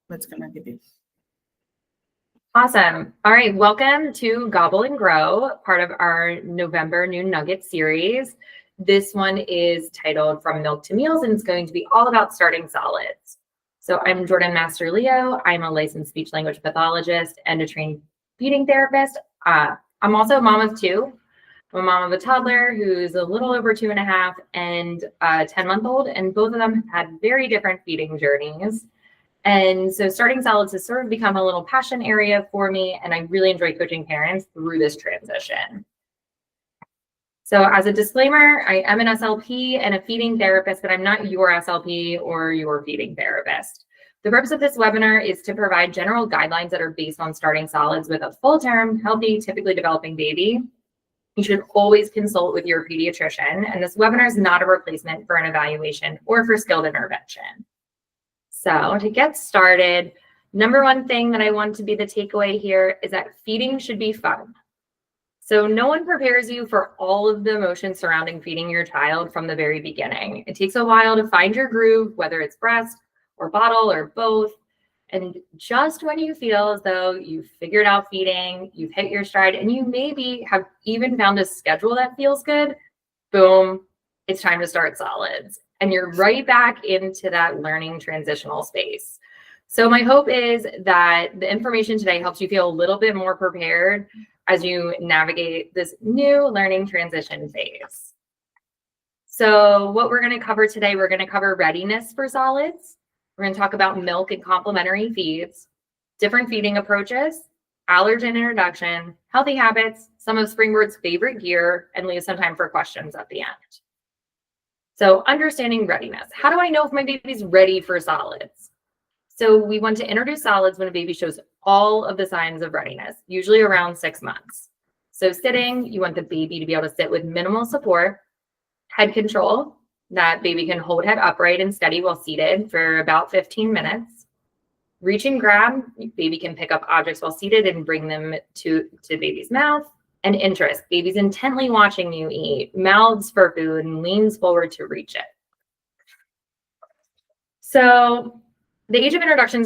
What's gonna be? Awesome. All right, welcome to Gobble and Grow, part of our November New Nugget series. This one is titled From Milk to Meals, and it's going to be all about starting solids. So I'm Jordan Master Leo. I'm a licensed speech language pathologist and a trained feeding therapist. I'm also a mom of two. I'm a mom of a toddler who's a little over 2.5 and a 10-month-old, and both of them have had very different feeding journeys. And so starting solids has sort of become a little passion area for me, and I really enjoy coaching parents through this transition. So as a disclaimer, I am an SLP and a feeding therapist, but I'm not your SLP or your feeding therapist. The purpose of this webinar is to provide general guidelines that are based on starting solids with a full-term, healthy, typically developing baby. You should always consult with your pediatrician, and this webinar is not a replacement for an evaluation or for skilled intervention. So to get started, number one thing that I want to be the takeaway here is that feeding should be fun. So no one prepares you for all of the emotions surrounding feeding your child from the very beginning. It takes a while to find your groove, whether it's breast or bottle or both. And just when you feel as though you've figured out feeding, you've hit your stride, and you maybe have even found a schedule that feels good, boom, it's time to start solids. And you're right back into that learning transitional space. So my hope is that the information today helps you feel a little bit more prepared as you navigate this new learning transition phase. So what we're going to cover today, we're going to cover readiness for solids. We're going to talk about milk and complementary feeds, different feeding approaches, allergen introduction, healthy habits, some of Springboard's favorite gear, and leave some time for questions at the end. So understanding readiness. How do I know if my baby's ready for solids? So we want to introduce solids when a baby shows all of the signs of readiness, usually around 6 months. So sitting, you want the baby to be able to sit with minimal support. Head control, that baby can hold head upright and steady while seated for about 15 minutes. Reach and grab, baby can pick up objects while seated and bring them to baby's mouth. And interest, baby's intently watching you eat, mouths for food, and leans forward to reach it. So the age of introduction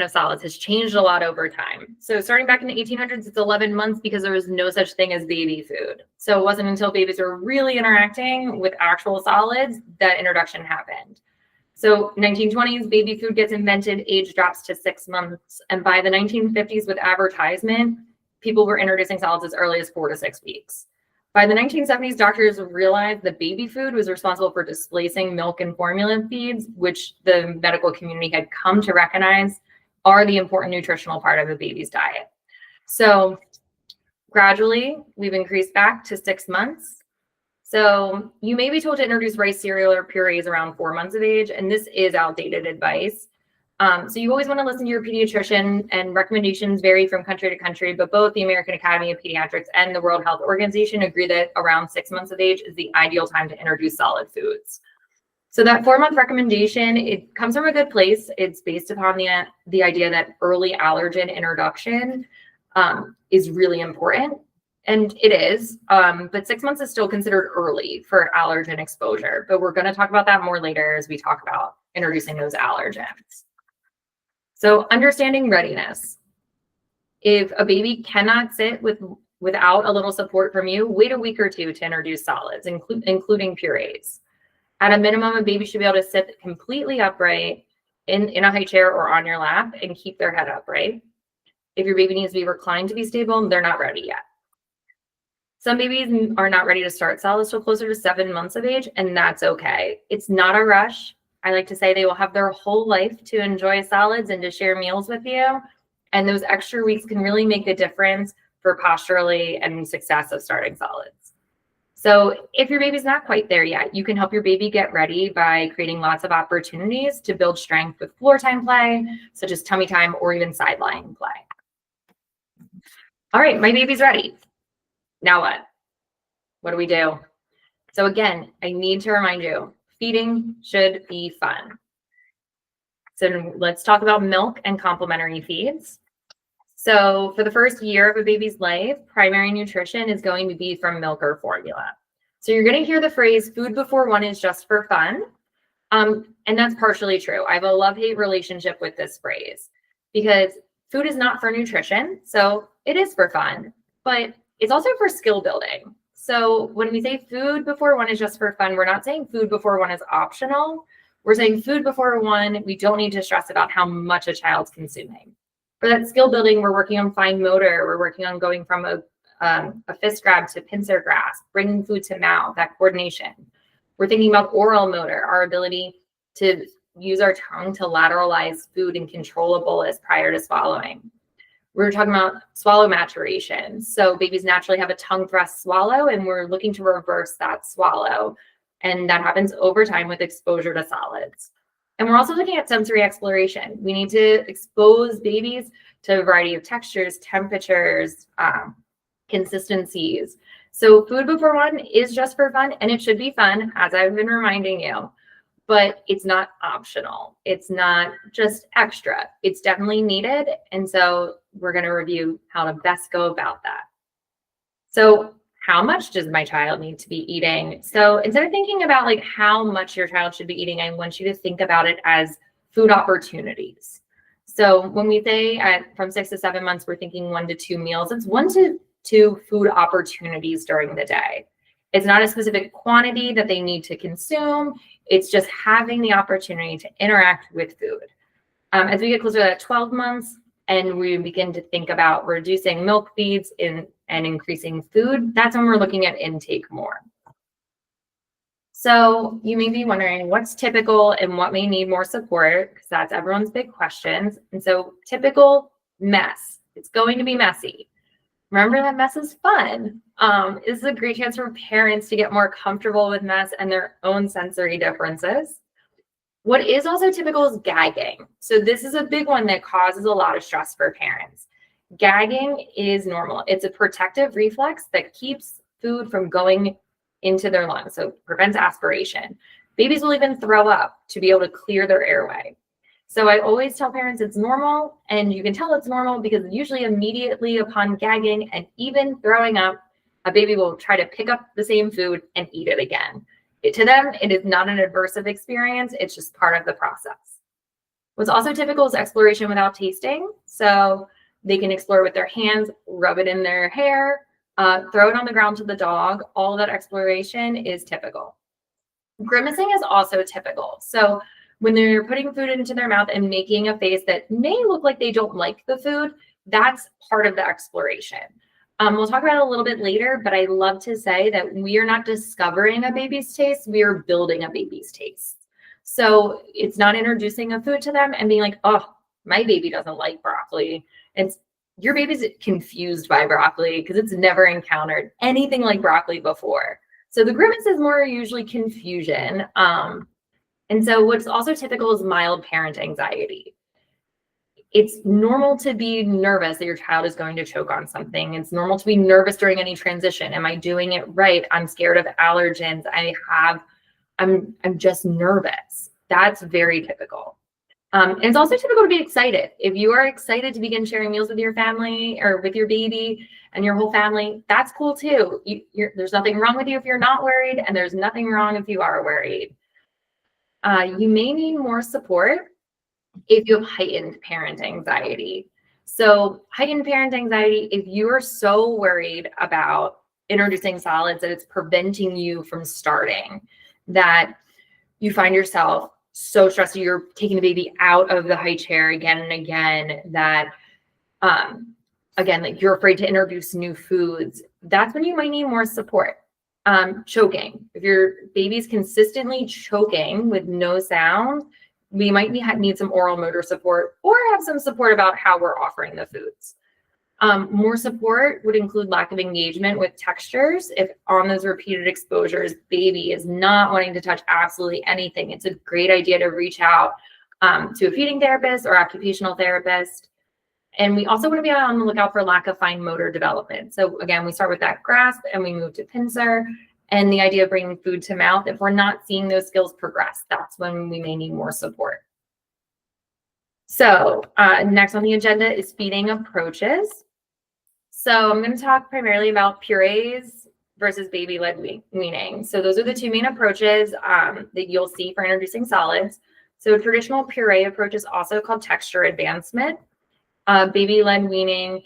of solids has changed a lot over time. So starting back in the 1800s, it's 11 months because there was no such thing as baby food. So it wasn't until babies were really interacting with actual solids that introduction happened. So 1920s, baby food gets invented, age drops to 6 months. And by the 1950s with advertisement, people were introducing solids as early as 4 to 6 weeks. By the 1970s, doctors realized that baby food was responsible for displacing milk and formula feeds, which the medical community had come to recognize are the important nutritional part of a baby's diet. So gradually, we've increased back to 6 months. So you may be told to introduce rice cereal or purees around 4 months of age, and this is outdated advice. So you always want to listen to your pediatrician, and recommendations vary from country to country, but both the American Academy of Pediatrics and the World Health Organization agree that around 6 months of age is the ideal time to introduce solid foods. So that 4-month recommendation, it comes from a good place. It's based upon the idea that early allergen introduction is really important, and it is, but 6 months is still considered early for allergen exposure, but we're going to talk about that more later as we talk about introducing those allergens. So understanding readiness. If a baby cannot sit without a little support from you, wait a week or two to introduce solids, including purees. At a minimum, a baby should be able to sit completely upright in a high chair or on your lap and keep their head upright. If your baby needs to be reclined to be stable, they're not ready yet. Some babies are not ready to start solids till closer to 7 months of age, and that's okay. It's not a rush. I like to say they will have their whole life to enjoy solids and to share meals with you. And those extra weeks can really make a difference for posturally and success of starting solids. So if your baby's not quite there yet, you can help your baby get ready by creating lots of opportunities to build strength with floor time play, such as tummy time or even sideline play. All right, my baby's ready. Now what? What do we do? So again, I need to remind you, feeding should be fun. So let's talk about milk and complementary feeds. So for the first year of a baby's life, primary nutrition is going to be from milk or formula. So you're going to hear the phrase food before 1 is just for fun. And that's partially true. I have a love-hate relationship with this phrase because food is not for nutrition. So it is for fun, but it's also for skill building. So when we say food before one is just for fun, we're not saying food before one is optional. We're saying food before one, we don't need to stress about how much a child's consuming. For that skill building, we're working on fine motor. We're working on going from a fist grab to pincer grasp, bringing food to mouth, that coordination. We're thinking about oral motor, our ability to use our tongue to lateralize food and control a bolus prior to swallowing. We're talking about swallow maturation. So babies naturally have a tongue thrust swallow, and we're looking to reverse that swallow. And that happens over time with exposure to solids. And we're also looking at sensory exploration. We need to expose babies to a variety of textures, temperatures, consistencies. So food before one is just for fun, and it should be fun, as I've been reminding you, but it's not optional. It's not just extra. It's definitely needed. And so we're going to review how to best go about that. So how much does my child need to be eating? So instead of thinking about like how much your child should be eating, I want you to think about it as food opportunities. So when we say from 6 to 7 months, we're thinking 1 to 2 meals. It's 1 to 2 food opportunities during the day. It's not a specific quantity that they need to consume. It's just having the opportunity to interact with food. As we get closer to 12 months and we begin to think about reducing milk feeds and increasing food, that's when we're looking at intake more. So you may be wondering what's typical and what may need more support, because that's everyone's big questions. And so typical mess, it's going to be messy. Remember that mess is fun. This is a great chance for parents to get more comfortable with mess and their own sensory differences. What is also typical is gagging. So this is a big one that causes a lot of stress for parents. Gagging is normal. It's a protective reflex that keeps food from going into their lungs, so prevents aspiration. Babies will even throw up to be able to clear their airway. So I always tell parents it's normal, and you can tell it's normal because usually immediately upon gagging and even throwing up, a baby will try to pick up the same food and eat it again. To them, it is not an aversive experience. It's just part of the process. What's also typical is exploration without tasting. So they can explore with their hands, rub it in their hair, throw it on the ground to the dog. All of that exploration is typical. Grimacing is also typical. So when they're putting food into their mouth and making a face that may look like they don't like the food, that's part of the exploration. We'll talk about it a little bit later, but I love to say that we are not discovering a baby's taste, we are building a baby's taste. So it's not introducing a food to them and being like, oh, my baby doesn't like broccoli. It's your baby's confused by broccoli because it's never encountered anything like broccoli before. So the grimace is more usually confusion. And so what's also typical is mild parent anxiety. It's normal to be nervous that your child is going to choke on something. It's normal to be nervous during any transition. Am I doing it right? I'm scared of allergens. I'm just nervous. That's very typical. And it's also typical to be excited. If you are excited to begin sharing meals with your family or with your baby and your whole family, that's cool too. There's nothing wrong with you if you're not worried, and there's nothing wrong if you are worried. You may need more support if you have heightened parent anxiety. So heightened parent anxiety, if you're so worried about introducing solids that it's preventing you from starting, that you find yourself so stressed, you're taking the baby out of the high chair again and again, that again, like you're afraid to introduce new foods, that's when you might need more support. Choking. If your baby's consistently choking with no sound, we might need some oral motor support or have some support about how we're offering the foods. More support would include lack of engagement with textures. If on those repeated exposures, baby is not wanting to touch absolutely anything, it's a great idea to reach out to a feeding therapist or occupational therapist. And we also want to be on the lookout for lack of fine motor development. So again, we start with that grasp and we move to pincer, and the idea of bringing food to mouth. If we're not seeing those skills progress, that's when we may need more support. So next on the agenda is feeding approaches. So I'm going to talk primarily about purees, versus baby-led weaning. So those are the two main approaches that you'll see for introducing solids. So traditional puree approach is also called texture advancement. Baby-led weaning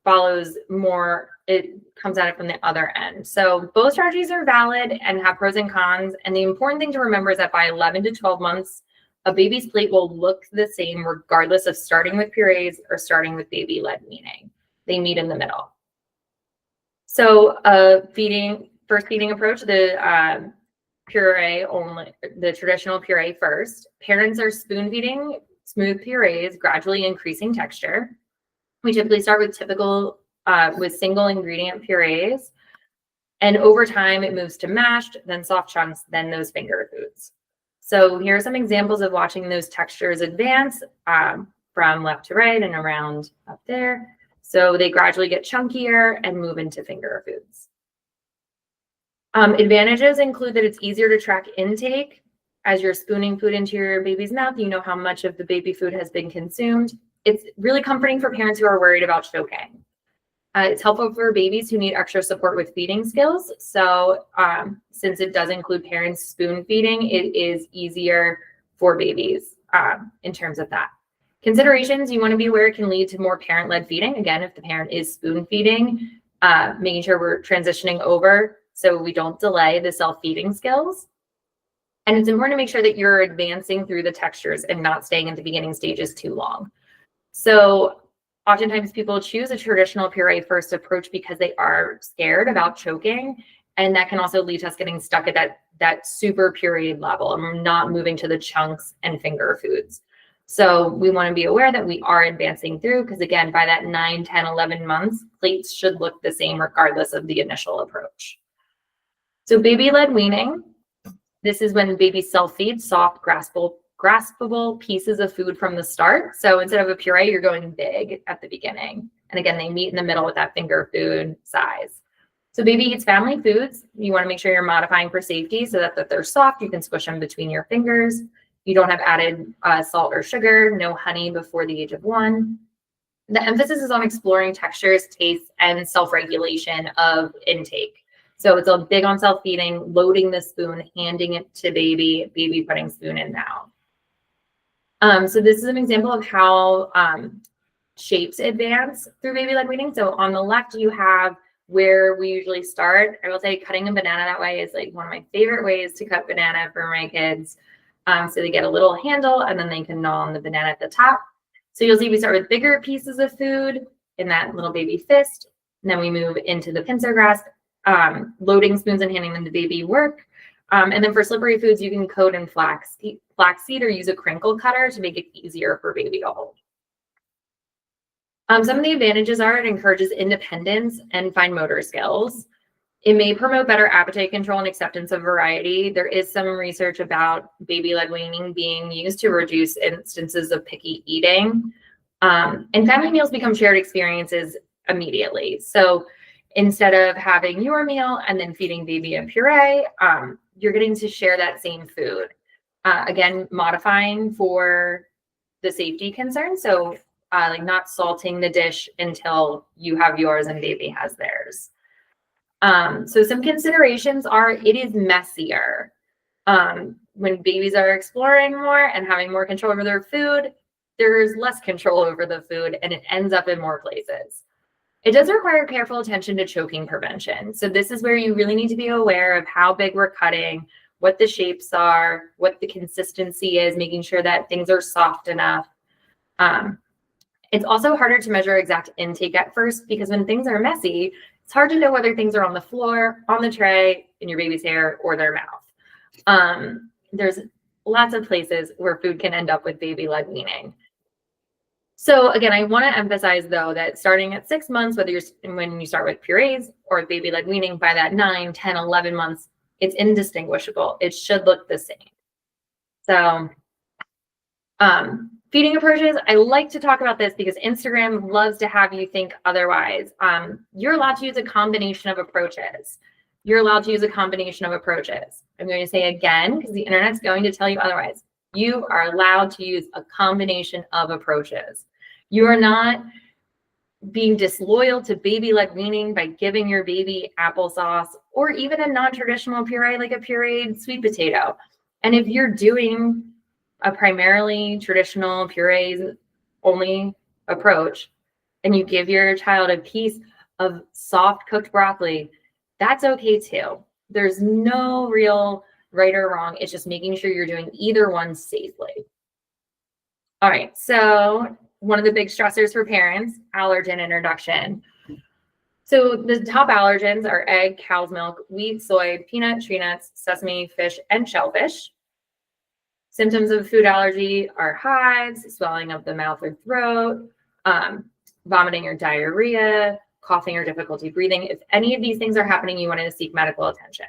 follows more, it comes at it from the other end. So both strategies are valid and have pros and cons. And the important thing to remember is that by 11 to 12 months, a baby's plate will look the same regardless of starting with purees or starting with baby-led weaning. They meet in the middle. So first feeding approach, the puree only, the traditional puree first. Parents are spoon feeding smooth purees, gradually increasing texture. We typically start with with single ingredient purees. And over time it moves to mashed, then soft chunks, then those finger foods. So here are some examples of watching those textures advance from left to right and around up there. So they gradually get chunkier and move into finger foods. Advantages include that it's easier to track intake. As you're spooning food into your baby's mouth, you know how much of the baby food has been consumed. It's really comforting for parents who are worried about choking. It's helpful for babies who need extra support with feeding skills. So since it does include parents spoon feeding, it is easier for babies in terms of that. Considerations you want to be aware can lead to more parent-led feeding. Again, if the parent is spoon feeding, making sure we're transitioning over so we don't delay the self-feeding skills. And it's important to make sure that you're advancing through the textures and not staying at the beginning stages too long. So oftentimes people choose a traditional puree first approach because they are scared about choking. And that can also lead to us getting stuck at that super pureed level and not moving to the chunks and finger foods. So we want to be aware that we are advancing through, because again, by that 9, 10, 11 months, plates should look the same regardless of the initial approach. So baby-led weaning, this is when babies self-feed soft, graspable pieces of food from the start. So instead of a puree, you're going big at the beginning. And again, they meet in the middle with that finger food size. So baby eats family foods. You want to make sure you're modifying for safety so that they're soft. You can squish them between your fingers. You don't have added salt or sugar, no honey before the age of 1. The emphasis is on exploring textures, tastes, and self-regulation of intake. So it's big on self-feeding, loading the spoon, handing it to baby putting spoon in mouth. So this is an example of how shapes advance through baby-led weaning. So on the left, you have where we usually start. I will say cutting a banana that way is like one of my favorite ways to cut banana for my kids. So they get a little handle and then they can gnaw on the banana at the top. So you'll see we start with bigger pieces of food in that little baby fist. And then we move into the pincer grasp, loading spoons and handing them to baby work. And then for slippery foods, you can coat in flaxseed or use a crinkle cutter to make it easier for baby to hold. Some of the advantages are it encourages independence and fine motor skills. It may promote better appetite control and acceptance of variety. There is some research about baby-led weaning being used to reduce instances of picky eating. And family meals become shared experiences immediately. So instead of having your meal and then feeding baby a puree, you're getting to share that same food. Again, modifying for the safety concern. So like not salting the dish until you have yours and baby has theirs. So some considerations are it is messier. When babies are exploring more and having more control over their food, there's less control over the food and it ends up in more places. It does require careful attention to choking prevention. So this is where you really need to be aware of how big we're cutting, what the shapes are, what the consistency is, making sure that things are soft enough. It's also harder to measure exact intake at first because when things are messy, it's hard to know whether things are on the floor, on the tray, in your baby's hair, or their mouth. There's lots of places where food can end up with baby-led weaning. So again, I want to emphasize though that starting at 6 months, when you start with purees or baby-led weaning, by that 9, 10, 11 months, it's indistinguishable. It should look the same. So feeding approaches, I like to talk about this because Instagram loves to have you think otherwise. You're allowed to use a combination of approaches. You're allowed to use a combination of approaches. I'm going to say again, because the internet's going to tell you otherwise. You are allowed to use a combination of approaches. You are not being disloyal to baby-led weaning by giving your baby applesauce or even a non-traditional puree like a pureed sweet potato. And if you're doing a primarily traditional purees only approach and you give your child a piece of soft cooked broccoli, that's okay too. There's no real right or wrong. It's just making sure you're doing either one safely. All right, so one of the big stressors for parents, allergen introduction. So the top allergens are egg, cow's milk, wheat, soy, peanut, tree nuts, sesame, fish, and shellfish. Symptoms of food allergy are hives, swelling of the mouth or throat, vomiting or diarrhea, coughing or difficulty breathing. If any of these things are happening, you want to seek medical attention.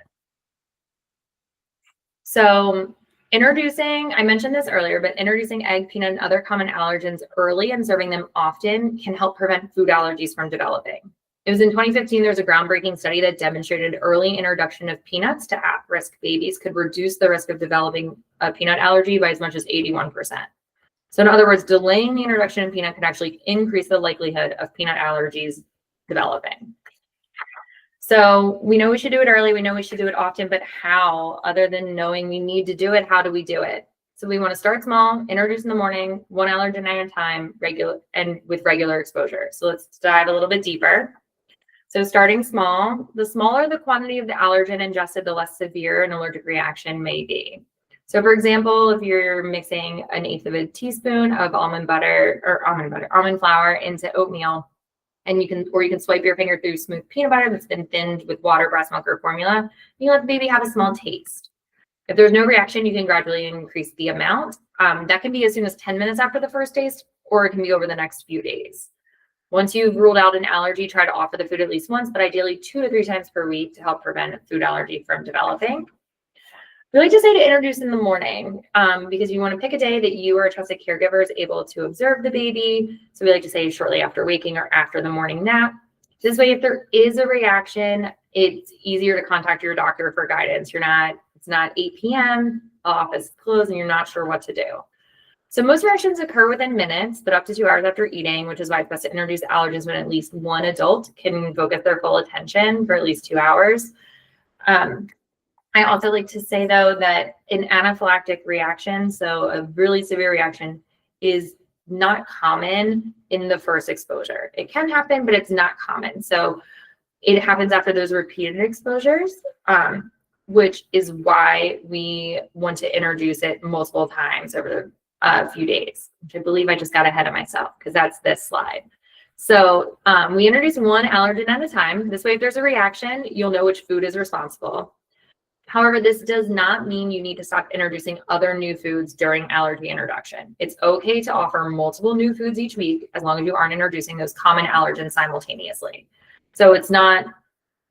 So I mentioned this earlier, but introducing egg, peanut, and other common allergens early and serving them often can help prevent food allergies from developing. It was in 2015, there was a groundbreaking study that demonstrated early introduction of peanuts to at-risk babies could reduce the risk of developing a peanut allergy by as much as 81%. So in other words, delaying the introduction of peanut could actually increase the likelihood of peanut allergies developing. So we know we should do it early. We know we should do it often, but how? Other than knowing we need to do it, how do we do it? So we want to start small, introduce in the morning, one allergen at a time, with regular exposure. So let's dive a little bit deeper. So starting small, the smaller the quantity of the allergen ingested, the less severe an allergic reaction may be. So for example, if you're mixing 1/8 of a teaspoon of almond flour into oatmeal, and you can swipe your finger through smooth peanut butter that's been thinned with water, breast milk, or formula, you let the baby have a small taste. If there's no reaction, you can gradually increase the amount. That can be as soon as 10 minutes after the first taste, or it can be over the next few days. Once you've ruled out an allergy, try to offer the food at least once, but ideally 2 to 3 times per week to help prevent food allergy from developing. We like to say to introduce in the morning because you want to pick a day that you or a trusted caregiver is able to observe the baby. So we like to say shortly after waking or after the morning nap. This way, if there is a reaction, it's easier to contact your doctor for guidance. It's not 8 p.m., office closed, and you're not sure what to do. So most reactions occur within minutes, but up to 2 hours after eating, which is why it's best to introduce allergens when at least one adult can focus their full attention for at least 2 hours. I also like to say, though, that an anaphylactic reaction, so a really severe reaction, is not common in the first exposure. It can happen, but it's not common. So it happens after those repeated exposures, which is why we want to introduce it multiple times over a few days, which I believe I just got ahead of myself because that's this slide. So we introduce one allergen at a time. This way, if there's a reaction, you'll know which food is responsible. However, this does not mean you need to stop introducing other new foods during allergy introduction. It's okay to offer multiple new foods each week as long as you aren't introducing those common allergens simultaneously. So it's not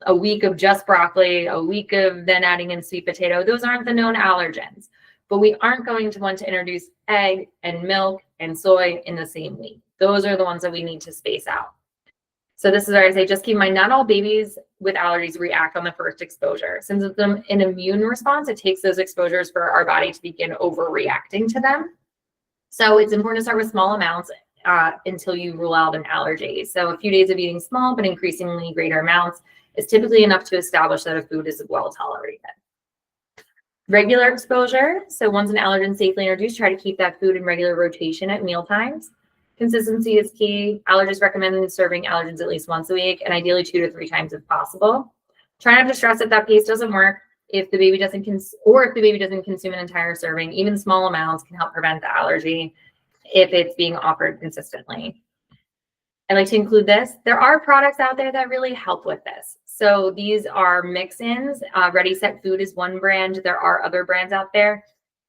a week of just broccoli, a week of then adding in sweet potato. Those aren't the known allergens. But we aren't going to want to introduce egg and milk and soy in the same week. Those are the ones that we need to space out. So this is where I say, just keep in mind, not all babies with allergies react on the first exposure. Since it's an immune response, it takes those exposures for our body to begin overreacting to them. So it's important to start with small amounts until you rule out an allergy. So a few days of eating small but increasingly greater amounts is typically enough to establish that a food is well tolerated. Regular exposure. So once an allergen safely introduced, try to keep that food in regular rotation at meal times. Consistency is key. Allergists recommend serving allergens at least once a week and ideally 2 to 3 times if possible. Try not to stress if that pace doesn't work. If the baby doesn't consume an entire serving, even small amounts can help prevent the allergy if it's being offered consistently. I like to include this. There are products out there that really help with this. So these are mix-ins. Ready Set Food is one brand. There are other brands out there.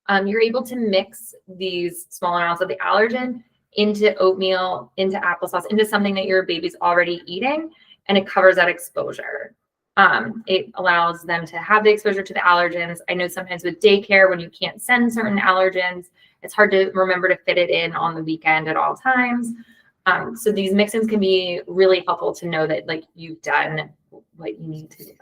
You're able to mix these small amounts of the allergen into oatmeal, into applesauce, into something that your baby's already eating, and it covers that exposure. It allows them to have the exposure to the allergens. I know sometimes with daycare, when you can't send certain allergens, it's hard to remember to fit it in on the weekend at all times. So these mix-ins can be really helpful to know that you've done what you need to do.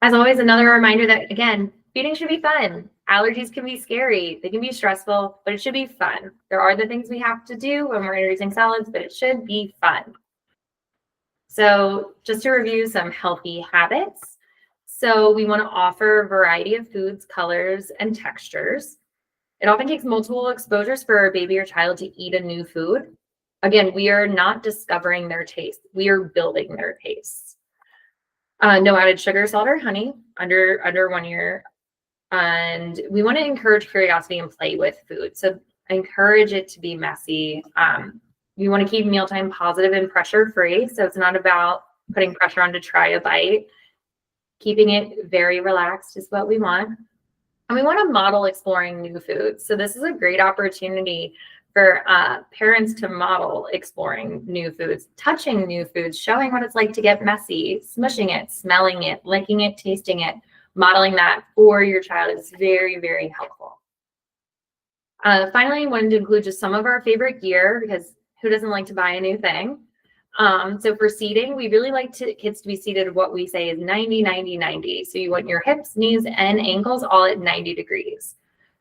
As always, another reminder that, again, feeding should be fun. allergies can be scary. They can be stressful, but it should be fun. There are the things we have to do when we're introducing solids, but it should be fun. So just to review some healthy habits. So we want to offer a variety of foods, colors, and textures. It often takes multiple exposures for a baby or child to eat a new food. Again, we are not discovering their taste. We are building their tastes. No added sugar, salt, or honey under 1 year. And we want to encourage curiosity and play with food. So encourage it to be messy. You want to keep mealtime positive and pressure-free. So it's not about putting pressure on to try a bite. Keeping it very relaxed is what we want. And we want to model exploring new foods. So this is a great opportunity for parents to model exploring new foods, touching new foods, showing what it's like to get messy, smushing it, smelling it, licking it, tasting it. Modeling that for your child is very, very helpful. Finally, I wanted to include just some of our favorite gear, because who doesn't like to buy a new thing? So for seating, we really like kids to be seated what we say is 90, 90, 90. So you want your hips, knees, and ankles all at 90 degrees.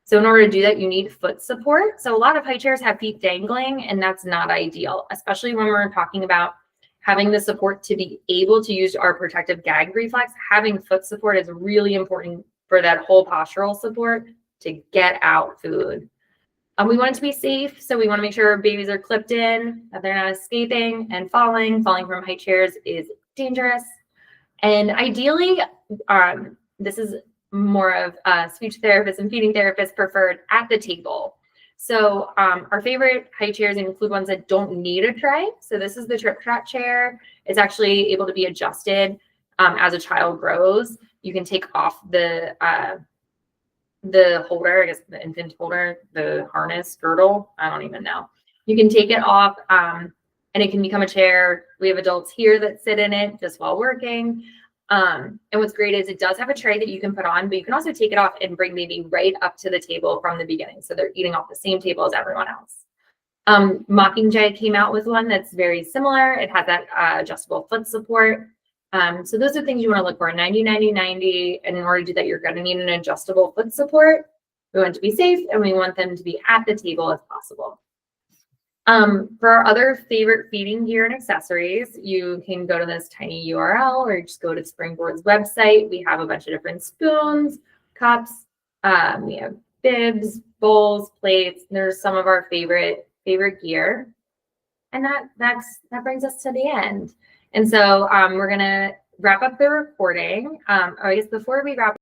So in order to do that, you need foot support. So a lot of high chairs have feet dangling, and that's not ideal, especially when we're talking about having the support to be able to use our protective gag reflex. Having foot support is really important for that whole postural support to get out food. We want it to be safe, so we want to make sure our babies are clipped in, that they're not escaping and falling. Falling from high chairs is dangerous. And ideally, this is more of speech therapists and feeding therapists preferred at the table. So our favorite high chairs include ones that don't need a tray. So this is the Trip Trot chair. It's actually able to be adjusted as a child grows. You can take off the holder, I guess the infant holder, the harness, girdle, I don't even know. You can take it off and it can become a chair. We have adults here that sit in it just while working. And what's great is it does have a tray that you can put on, but you can also take it off and bring baby right up to the table from the beginning. So they're eating off the same table as everyone else. Mockingjay came out with one that's very similar. It has that adjustable foot support. So those are things you want to look for, 90, 90, 90. And in order to do that, you're going to need an adjustable foot support. We want it to be safe, and we want them to be at the table if possible. For our other favorite feeding gear and accessories, you can go to this tiny URL or just go to Springboard's website. We have a bunch of different spoons, cups, we have bibs, bowls, plates. There's some of our favorite gear. And that brings us to the end. And so we're going to wrap up the recording. I guess before we wrap